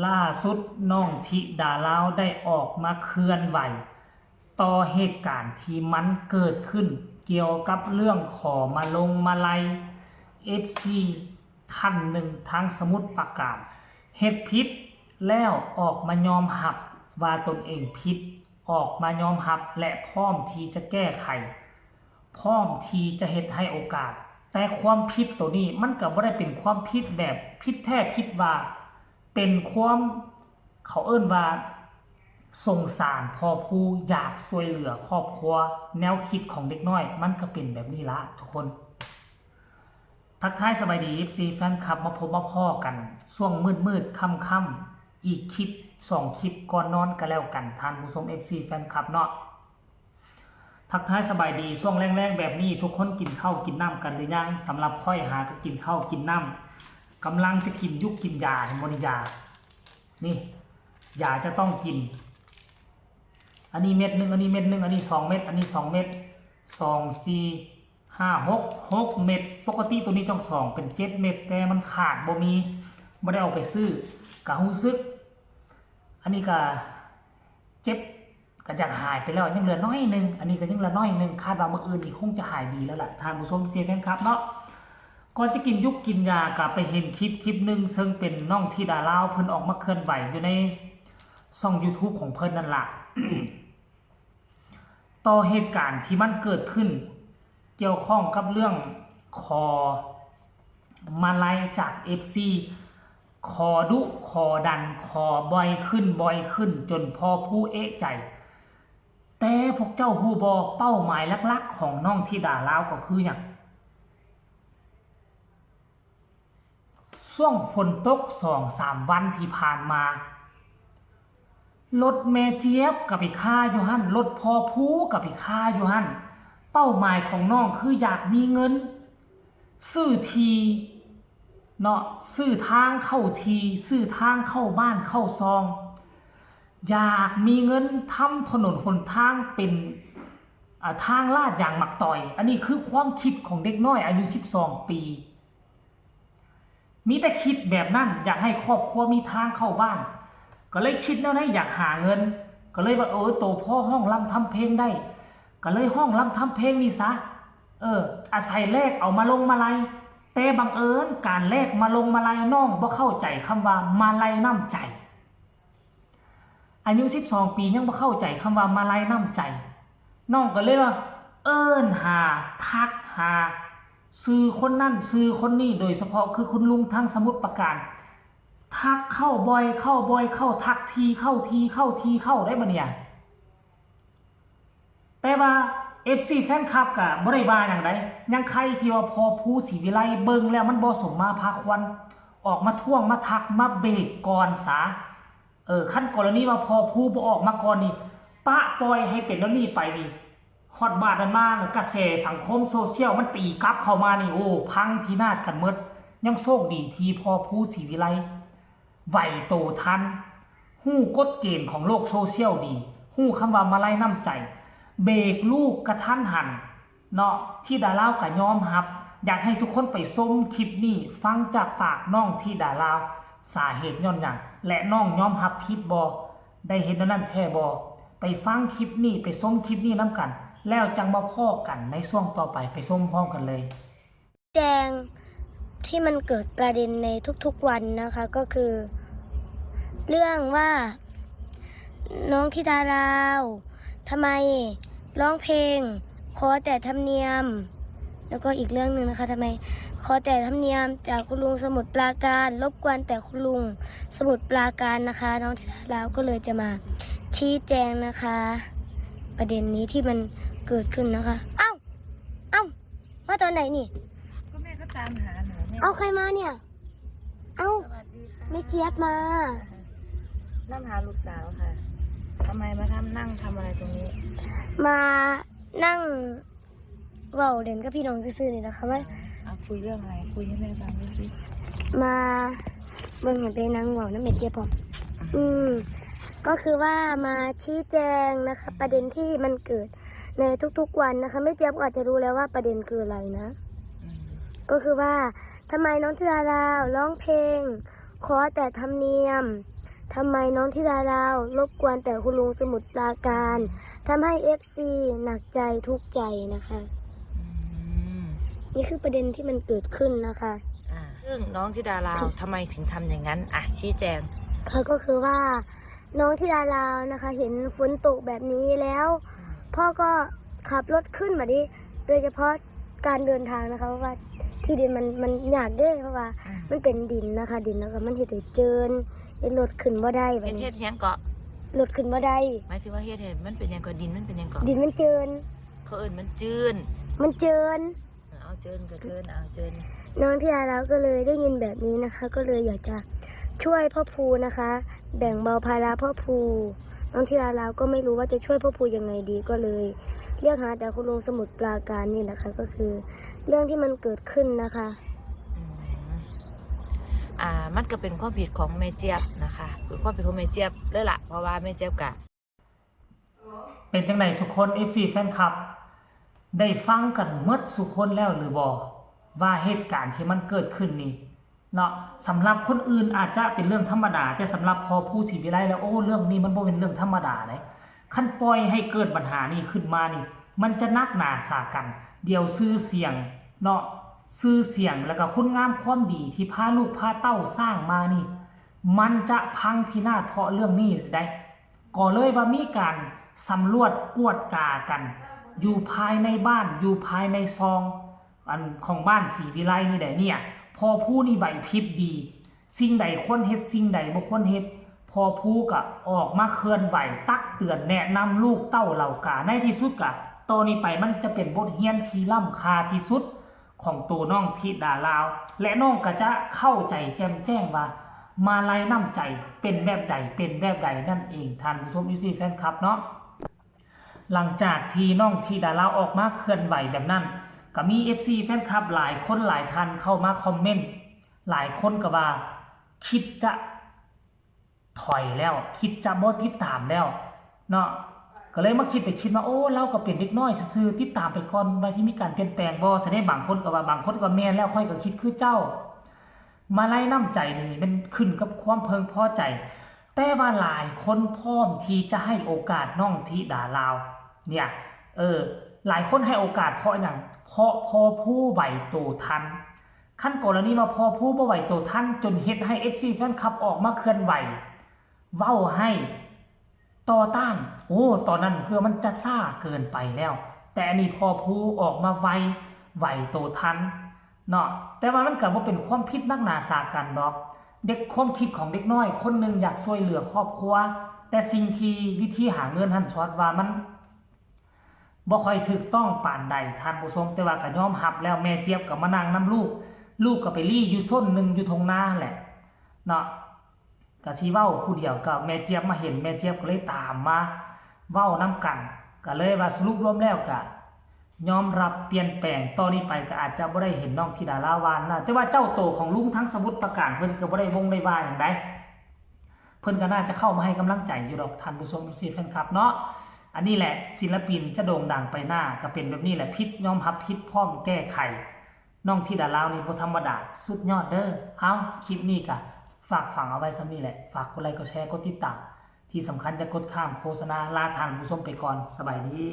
ล่าสุดน้องธิดาลาวได้ออกมาเคลื่อนไหวต่อเหตุการณ์ที่มันเกิดขึ้นเกี่ยวกับเรื่องขอมาลงมาลัย FC ท่านหนึ่งทางสมุทรปราการเฮ็ดผิดแล้วออกมายอมรับว่าตนเองผิดออกมายอมรับและพร้อมที่จะแก้ไขพร้อมที่จะเฮ็ดให้โอกาสแต่ความผิดตัวนี้มันก็บ่ได้เป็นความผิดแบบผิดแท้ผิดว่าเป็นความเขาเอิ้นว่าสงสารพ่อผู้อยากช่วยเหลือครอบครัวแนวคิดของเด็กน้อยมันก็เป็นแบบนี้ละทุกคนทักทายสบายดี FC แฟนคลับมาพบมาพ่อกันช่วงมืดๆค่ำๆอีกคลิป2คลิปก่อนนอนก็แล้วกันท่านผู้ชม FC แฟนคลับเนาะทักทายสบายดีช่วงแรงๆแบบนี้ทุกคนกินข้าวกินน้ำกันหรือยังสำหรับค่อยหาก็กินข้าวกินน้ำกำลังจะกินยุกกินยาบริยานี่ยาจะต้องกินอันนี้เม็ดหนึ่งอันนี้เม็ดหนึ่งอันนี้2 เม็ดอันนี้2 เม็ด2 4 5 6 เม็ดปกติตัวนี้ต้อง2เป็น7 เม็ดแต่มันขาดบ่มีไม่ได้เอาไปซื้อกะรู้สึกอันนี้ก็เจ็บก็จะหายไปแล้วยังเหลือน้อยนึงอันนี้ก็ยังเหลือน้อยนึงคาดว่ามื้ออื่นนี่คงจะหายดีแล้วล่ะท่านผู้ชมเสียแฟนครับเนาะก่อนจะกินยุกกินยากลับไปเห็นคลิปหนึ่งซึ่งเป็นน้องธิดาลาวเพิ่นออกมาเคลื่อนไหวอยู่ในช่อง YouTube ของเพิ่นนั่นล่ะ ต่อเหตุการณ์ที่มันเกิดขึ้นเกี่ยวข้องกับเรื่องคอมาลัยจาก FC คอดุคอดันคอบ่อยขึ้นจนพอผู้เอะใจแต่พวกเจ้าฮู้บ่เป้าหมายหลักๆของน้องธิดาลาวก็คือหยังช่วงฝนตก 2-3 วันที่ผ่านมารถแม่เจี๊ยบกับพี่ค่าอยู่หั่นรถพอผู้กับพี่ค่าอยู่หั่นเป้าหมายของน้องคืออยากมีเงินซื้อทีเนาะซื้อทางเข้าทีซื้อทางเข้าบ้านเข้าซองอยากมีเงินทำถนนหนทางเป็นทางลาดอย่างหมักต่อยอันนี้คือความคิดของเด็กน้อยอายุ12 ปีมีแต่คิดแบบนั้นอยากให้ครอบครัวมีทางเข้าบ้านก็เลยคิดแล้วนะอยากหาเงินก็เลยว่าโตพ่อห้องล่ำทำเพลงได้ก็เลยห้องล่ำทำเพลงนี่ซะอาศัยแลกเอามาลงมาลัยแต่บังเอิญการแลกมาลงมาลัยน้องบ่เข้าใจคำว่ามาลัยน้ำใจอายุ12 ปียังบ่เข้าใจคำว่ามาลัยน้ำใจน้องก็เลยว่าหาทักหาซื้อคนนั่นซื้อคนนี้โดยเฉพาะคือคุณลุงทางสมุทรปราการทักเข้าบ่อยเข้าทักทีเข้าได้บ่เนี่ยแต่ว่า FC แฟนคลับก็บ่ได้ว่าหยังไดยังใครที่ว่าพอผู้ศรีวิไลเบิ่งแล้วมันบ่สมมาพาควรออกมาท่วงมาทักมาเบรกก่อนซะขั้นกรณีว่าพอผู้บ่ออกมาก่อนนี่ปะปล่อยให้เป็นแล้วนี่ไปนี่ฮอดบาดนั้นมากระแสสังคมโซเชียลมันตีกลับเข้ามานี่โอ้พังพินาศกันหมดยังโชคดีที่พอผู้ศรีวิไลไหวโตทันฮู้กฎเกณฑ์ของโลกโซเชียลดีฮู้คำว่ามาลัยน้ำใจเบรกลูกกระทันหันเนาะที่ดาลาวก็ยอมรับอยากให้ทุกคนไปชมคลิปนี้ฟังจากปากน้องที่ดาลาวสาเหตุย้อนหยังและน้องยอมรับผิดบ่ได้เห็นนั่นแท้บ่ไปฟังคลิปนี้ไปชมคลิปนี้นํกันแล้วจังมาพ้อกันในช่วงต่อไปไปชมพร้อมกันเลยแจงที่มันเกิดประเด็นในทุกๆวันนะคะก็คือเรื่องว่าน้องธิดาลาวทำไมร้องเพลงขอแต่ธรรมเนียมแล้วก็อีกเรื่องหนึ่งนะคะทำไมขอแต่ธรรมเนียมจากคุณลุงสมุทรปราการรบกวนแต่คุณลุงสมุทรปราการนะคะน้องธิดาลาวก็เลยจะมาชี้แจงนะคะประเด็นนี้ที่มันเกิดขึ้นนะคะเอ้ามาตอนไหนนี่ก็แม่ก็ตามหาหนูเอาใครมาเนี่ยเอ้าแม่เจี๊ยบมานั่งหาลูกสาวค่ะทำไมมานั่งทำอะไรตรงนี้มานั่งเว้าเด่นกับพี่น้องซื่อๆนี่นะคะว่าคุยเรื่องอะไรคุยให้แม่ฟังด้วยสิมาเบิ่งเห็นไปนั่งเว้าน้ำเม็ดเจี๊ยบผมก็คือว่ามาชี้แจงนะคะประเด็นที่มันเกิดในทุกๆวันนะคะแม่เจี๊ยบอาจจะรู้แล้วว่าประเด็นคืออะไรนะก็คือว่าทำไมน้องธิดาลาวร้องเพลงขอแต่ธรรมเนียม ทำไมน้องธิดาราวรบกวนแต่คุณลุงสมุทรปราการทำให้ FC หนักใจทุกข์ใจนะคะ นี่คือประเด็นที่มันเกิดขึ้นนะคะ ซึ่งน้องธิดาราวทำไมถึงทำอย่างนั้นชี้แจง ค่ะก็คือว่าน้องธิดาราวนะคะ เห็นฝนตกแบบนี้แล้ว พ่อก็ขับรถขึ้นมาดิโดยเฉพาะการเดินทางนะคะเพราะว่าที่ดินมันยากเด้เพราะว่า มันเป็นดินนะคะ ดินแล้วก็มันเฮ็ดให้เจินเฮ็ดรถขึ้นบ่ได้แบบ เฮ็ นี้ ดยังเกาะ รถขึ้นบ่ได้ หมายถึงว่าเฮ็ดมันเป็นยังเกาะดินมันเป็นยังเกาะ ดินมันเจิน เขาเอิ้นมันจืน มันเจิน เอาเจินก็เจินเอาเจิน น้องธิดาราวก็เลยได้ยินแบบนี้นะคะ ก็เลยอยากจะช่วยพ่อภูนะคะ แบ่งเบาภาระพ่อภูน้องธิดาราวก็ไม่รู้ว่าจะช่วยพ่อภูยังไงดีก็เลยเรียกหาแต่คุณลุงสมุทรปราการนี่แหละค่ะก็คือ เรื่องที่มันเกิดขึ้นนะคะ มันก็เป็นความผิดของแม่เจี๊ยบนะคะเป็นความผิดของแม่เจี๊ยบเลยล่ะเพราะว่าแม่เจี๊ยบกะ เป็นจังไดทุกคน FC แฟนคลับ ได้ฟังกันหมดสุคนแล้วหรือบ่ว่าเหตุการณ์ที่มันเกิดขึ้นนี่เนาะสำหรับคนอื่นอาจจะเป็นเรื่องธรรมดาแต่สำหรับพอผู้ศรีวิไลแล้วโอ้เรื่องนี้มันบ่เป็นเรื่องธรรมดาเลยคันปล่อยให้เกิดปัญหานี้ขึ้นมานี่มันจะนักหนาสากันเดี๋ยวชื่อเสียงเนาะชื่อเสียงแล้วก็คุณงามความดีที่พาลูกพาเต้าสร้างมานี่มันจะพังพินาศเพราะเรื่องนี้ได้ก็เลยว่ามีการสำรวจกวดกากันอยู่ภายในบ้านอยู่ภายในซองอันของบ้านศรีวิไลนี่แหละเนี่ยพอผู้นี่ไหวพริบดีสิ่งใดควรเฮ็ดสิ่งใดบ่ควรเฮ็ดพอผู้ก็ออกมาเคลื่อนไหวตักเตือนแนะนำลูกเต้าเหล่ากาในที่สุดก็ตอนนี้ไปมันจะเป็นบทเรียนที่ล้ำค่าที่สุดของตัวน้องธิดาราวและน้องก็จะเข้าใจแจ่มแจ้งว่ามาลัยน้ำใจเป็นแบบใดเป็นแบบใดนั่นเองท่านผู้ชมอีซี่แฟนคลับเนาะหลังจากที่น้องธิดาราวออกมาเคลื่อนไหวแบบนั้นก็มี FC แฟนคลับหลายคนหลายท่านเข้ามาคอมเมนต์หลายคนก็ว่าคิดจะถอยแล้วคิดจะบ่ติดตามแล้วเนาะก็เลยมาคิดไปคิดมาโอ้เราก็เป็นเด็กน้อยซื่อๆติดตามไปก่อนว่าสิมีการเปลี่ยนแปลงบ่แสดงบางคนก็ว่าบางคนก็แม่นแล้วค่อยก็คิดคือเจ้ามาไล่น้ำใจนี่มันขึ้นกับความเพิงพอใจแต่ว่าหลายคนพร้อมที่จะให้โอกาสน้องธิดาราวเนี่ยหลายคนให้โอกาสเพราะอย่างเพราะพอผู้ไหวโตทันขั้นกรณีมาพอผู้บ่ไหวโตทันจนเฮ็ดให้ FC แฟนคลับออกมาเคลื่อนไหวเว้าให้ต่อต้านโอ้ตอนนั้นคือมันจะซ่าเกินไปแล้วแต่อันนี้พอผู้ออกมาไหวโตทันเนาะแต่ว่ามันก็บ่เป็นความผิดนักหนาสากันดอกเด็กความคิดของเด็กน้อยคนนึงอยากช่วยเหลือครอบครัวแต่สิ่งที่วิธีหาเงินหันชอดว่ามันบ่ค่อยถูกต้องปานใดท่านผู้ชมแต่ว่าก็ยอมรับแล้วแม่เจี๊ยบก็มานั่งนํลูกก็ไปรี่อยู่ส้นนึงอยู่ทงนาแหละเนาะก็สิเว้าผู้เดียวก็แม่เจี๊ยบมาเห็นแม่เจี๊ยบก็เลยตามมาเว้านํกันก็เลยว่าสรุปรวมแล้วก็ยอมรับเปลี่ยนแปลงตอนนี้ไปก็อาจจะบ่ได้เห็นน้องธิดาราวานนะแต่ว่าเจ้าโตของลุงทั้งสมุทรปราการเพิ่นก็บ่ได้วงได้ว่าหยังใดเพิ่นก็น่าจะเข้ามาให้กำลังใจอยู่ดอกท่านผู้ชมแฟนคลับเนาะอันนี้แหละศิลปินจะโด่งดังไปหน้าก็เป็นแบบนี้แหละผิดยอมรับผิดพร้อมแก้ไขน้องธิดาราวนี่บ่ธรรมดาสุดยอดเด้อเอาคลิปนี้ก็ฝากฝังเอาไว้ซ้ำนี้แหละฝากกดไลค์กดแชร์กดติดตามที่สำคัญจะกดข้ามโฆษณาลาท่านผู้ชมไปก่อนสบายดี